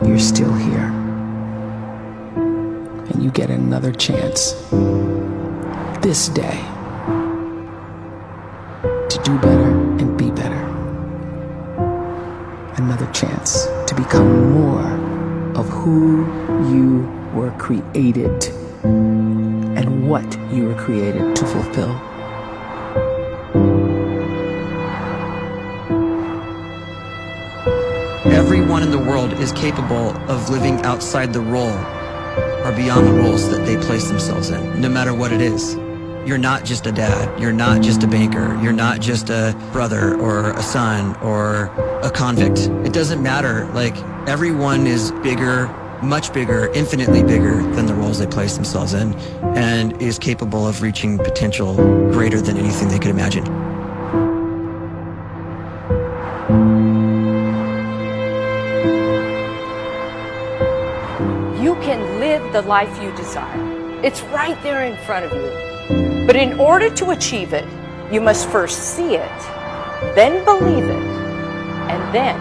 you're still here. And you get another chance this day to do better and be better. Another chance to become more of who you were created and what you were created to fulfill. Everyone in the world is capable of living outside the role or beyond the roles that they place themselves in, no matter what it is. You're not just a dad, you're not just a banker, you're not just a brother or a son or a convict. It doesn't matter. Like, everyone is bigger, much bigger, infinitely bigger than the roles they place themselves in, and is capable of reaching potential greater than anything they could imagine. You can live the life you desire. It's right there in front of you. But in order to achieve it, you must first see it, then believe it, and then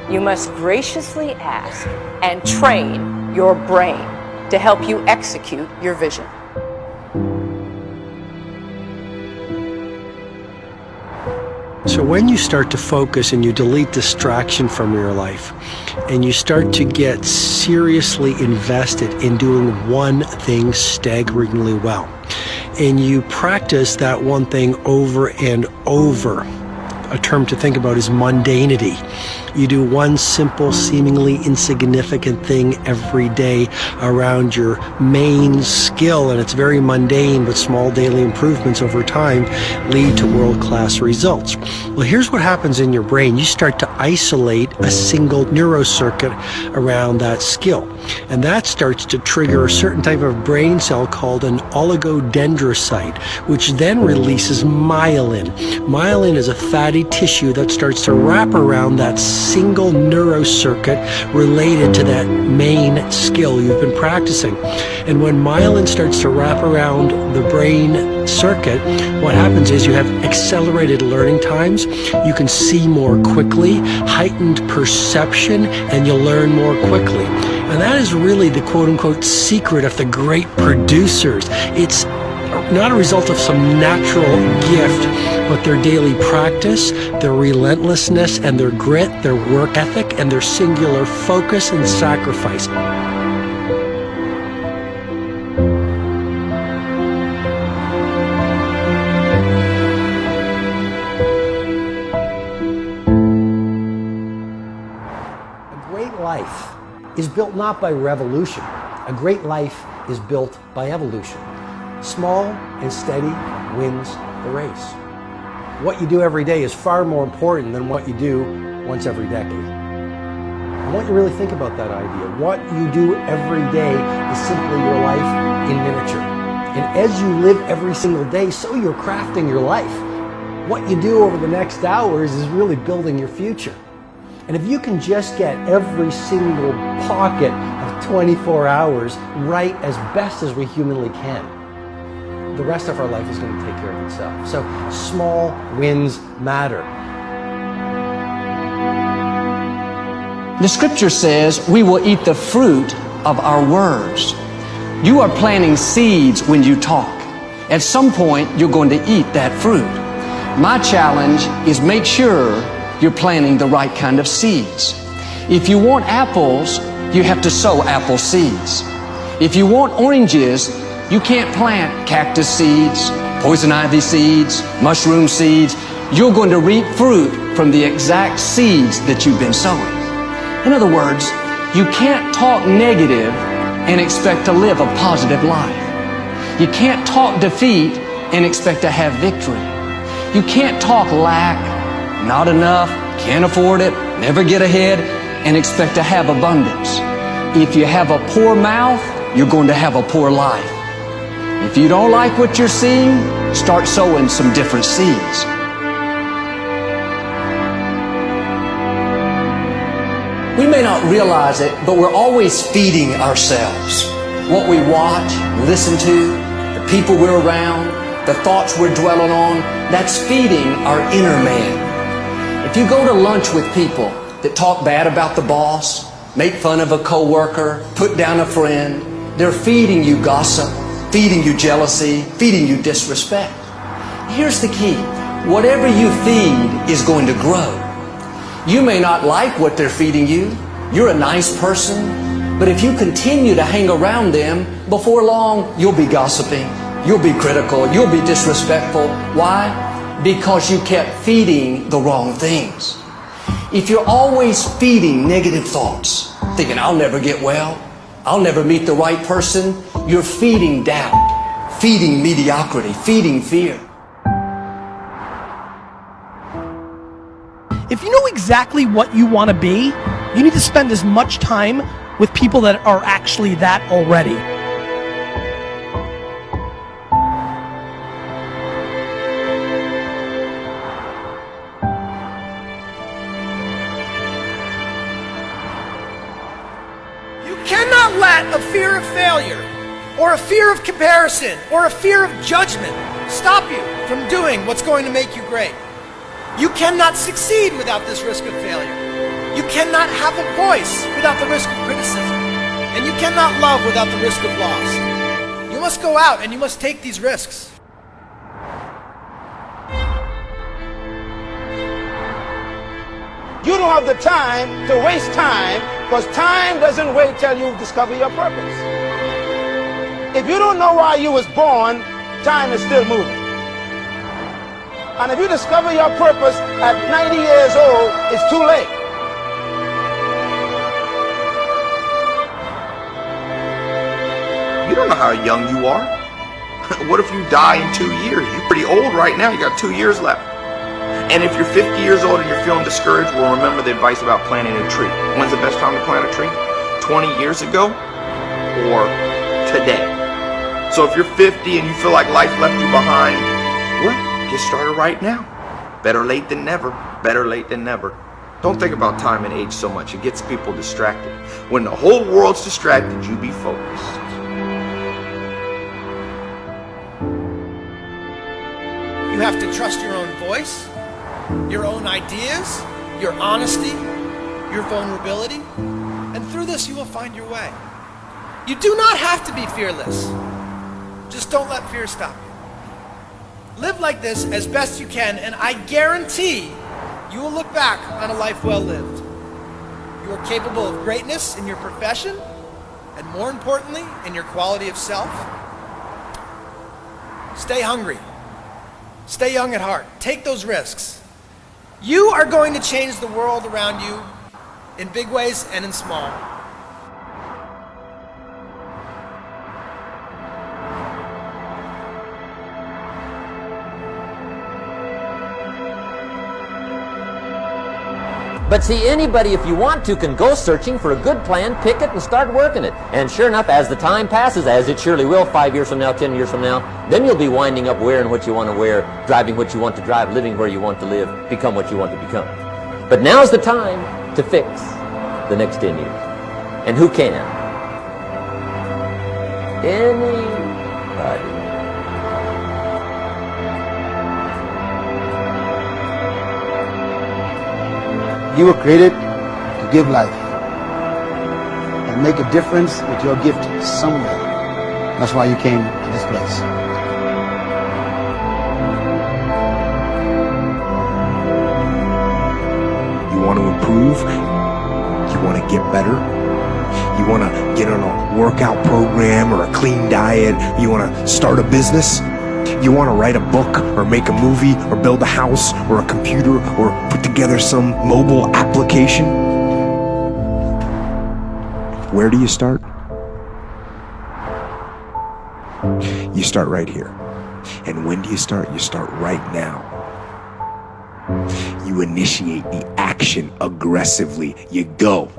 you must graciously ask and train your brain to help you execute your vision. So when you start to focus and you delete distraction from your life, and you start to get seriously invested in doing one thing staggeringly well, and you practice that one thing over and over, a term to think about is mundanity. You do one simple, seemingly insignificant thing every day around your main skill, and it's very mundane, but small daily improvements over time lead to world-class results. Well, here's what happens in your brain. You start to isolate a single neurocircuit around that skill, and that starts to trigger a certain type of brain cell called an oligodendrocyte, which then releases myelin. Myelin is a fatty tissue that starts to wrap around that single neurocircuit related to that main skill you've been practicing. And when myelin starts to wrap around the brain circuit, what happens is you have accelerated learning times, you can see more quickly, heightened perception, and you'll learn more quickly. And that is really the quote-unquote secret of the great producers. It's not a result of some natural gift, but their daily practice, their relentlessness and their grit, their work ethic, and their singular focus and sacrifice. A great life is built not by revolution. A great life is built by evolution. Small and steady wins the race. What you do every day is far more important than what you do once every decade. I want you to really think about that idea. What you do every day is simply your life in miniature. And as you live every single day, so you're crafting your life. What you do over the next hours is really building your future. And if you can just get every single pocket of 24 hours right as best as we humanly can, the rest of our life is going to take care of itself. So small wins matter. The scripture says we will eat the fruit of our words. You are planting seeds when you talk. At some point, you're going to eat that fruit. My challenge is make sure you're planting the right kind of seeds. If you want apples, you have to sow apple seeds. If you want oranges, you can't plant cactus seeds, poison ivy seeds, mushroom seeds. You're going to reap fruit from the exact seeds that you've been sowing. In other words, you can't talk negative and expect to live a positive life. You can't talk defeat and expect to have victory. You can't talk lack, not enough, can't afford it, never get ahead, and expect to have abundance. If you have a poor mouth, you're going to have a poor life. If you don't like what you're seeing, start sowing some different seeds. We may not realize it, but we're always feeding ourselves. What we watch, listen to, the people we're around, the thoughts we're dwelling on, that's feeding our inner man. If you go to lunch with people that talk bad about the boss, make fun of a coworker, put down a friend. They're feeding you gossip, feeding you jealousy, feeding you disrespect. Here's the key. Whatever you feed is going to grow. You may not like what they're feeding you. You're a nice person. But if you continue to hang around them, before long, you'll be gossiping. You'll be critical. You'll be disrespectful. Why? Because you kept feeding the wrong things. If you're always feeding negative thoughts, thinking, I'll never get well, I'll never meet the right person, you're feeding doubt, feeding mediocrity, feeding fear. If you know exactly what you want to be, you need to spend as much time with people that are actually that already. You cannot let a fear of failure, or a fear of comparison, or a fear of judgment stop you from doing what's going to make you great. You cannot succeed without this risk of failure. You cannot have a voice without the risk of criticism. And you cannot love without the risk of loss. You must go out and you must take these risks. You don't have the time to waste time, because time doesn't wait till you discover your purpose. If you don't know why you was born, time is still moving. And if you discover your purpose at 90 years old, it's too late. You don't know how young you are. What if you die in 2 years? You're pretty old right now. You got 2 years left. And if you're 50 years old and you're feeling discouraged, well, remember the advice about planting a tree. When's the best time to plant a tree? 20 years ago or today? So if you're 50 and you feel like life left you behind, well, get started right now. Better late than never. Better late than never. Don't think about time and age so much. It gets people distracted. When the whole world's distracted, you be focused. You have to trust your own voice, your own ideas, your honesty, your vulnerability, and through this you will find your way. You do not have to be fearless. Just don't let fear stop you. Live like this as best you can, and I guarantee you will look back on a life well lived. You are capable of greatness in your profession, and more importantly, in your quality of self. Stay hungry. Stay young at heart. Take those risks. You are going to change the world around you in big ways and in small. But see, anybody, if you want to, can go searching for a good plan, pick it, and start working it. And sure enough, as the time passes, as it surely will 5 years from now, 10 years from now, then you'll be winding up wearing what you want to wear, driving what you want to drive, living where you want to live, become what you want to become. But now's the time to fix the next 10 years. And who can? Anybody. You were created to give life and make a difference with your gift somewhere. That's why you came to this place. You want to improve? You want to get better? You want to get on a workout program or a clean diet? You want to start a business? You want to write a book or make a movie or build a house or a computer or put together some mobile application? Where do you start? You start right here. And when do you start? You start right now. You initiate the action aggressively. You go.